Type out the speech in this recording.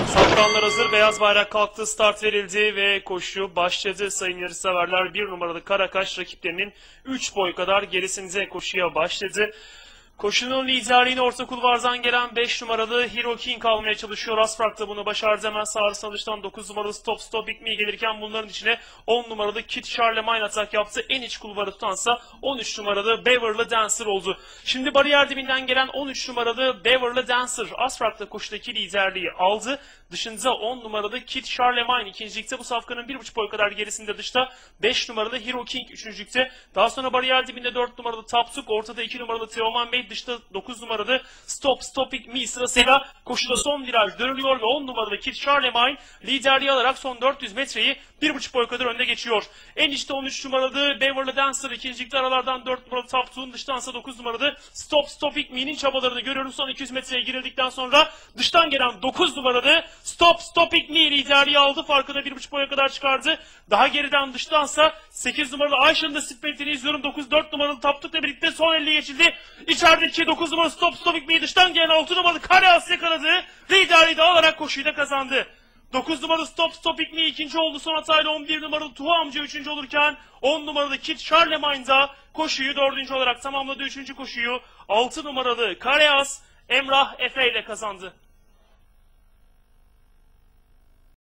Safkanlar hazır, beyaz bayrak kalktı, start verildi ve koşu başladı sayın yarışseverler. 1 numaralı Karakaş rakiplerinin 3 boy kadar gerisinde koşuya başladı. Koşunun liderliğini orta kulvardan gelen 5 numaralı Hero King almaya çalışıyor. Asfrak da bunu başardı. Hemen sağ salıştan 9 numaralı Stop Big Me gelirken bunların içine 10 numaralı Kit Charlemagne atak yaptı. En iç kulvarı tutansa 13 numaralı Beverly Dancer oldu. Şimdi bariyer dibinden gelen 13 numaralı Beverly Dancer Asfrak da koşudaki liderliği aldı. Dışında 10 numaralı Kit Charlemagne ikincilikte, bu safkanın 1,5 boy kadar gerisinde dışta 5 numaralı Hero King üçüncülükte. Daha sonra bariyer dibinde 4 numaralı Tapsuk, ortada 2 numaralı Teoman Bey, dışta 9 numaralı Stop It Me sırasıyla koşuda son viraj dönülüyor ve 10 numaralı Kit Charlemagne liderliği alarak son 400 metreyi 1,5 boy kadar önde geçiyor. En içte 13 numaralı Beverly Dancer, ikincilikte aralardan 4 numaralı Tapsuk'un, dıştansa 9 numaralı Stop It Me'nin çabalarını görüyoruz. Son 200 metreye girildikten sonra dıştan gelen 9 numaralı Stop It Me liderliği aldı. Farkını 1,5 boya kadar çıkardı. Daha geriden dıştansa 8 numaralı Ayşe'nin de sprintini izliyorum. 4 numaralı Taptuk'la birlikte son 50 geçildi. İçerideki 9 numaralı Stop It Me dıştan gelen 6 numaralı Kareas yakaladı. Liderliği de alarak koşuyu da kazandı. 9 numaralı Stop It Me ikinci oldu. Son hatayla 11 numaralı Tuğ amca üçüncü olurken 10 numaralı Kit Charlemagne da koşuyu dördüncü olarak tamamladı. Üçüncü koşuyu 6 numaralı Kareas Emrah Efe ile kazandı.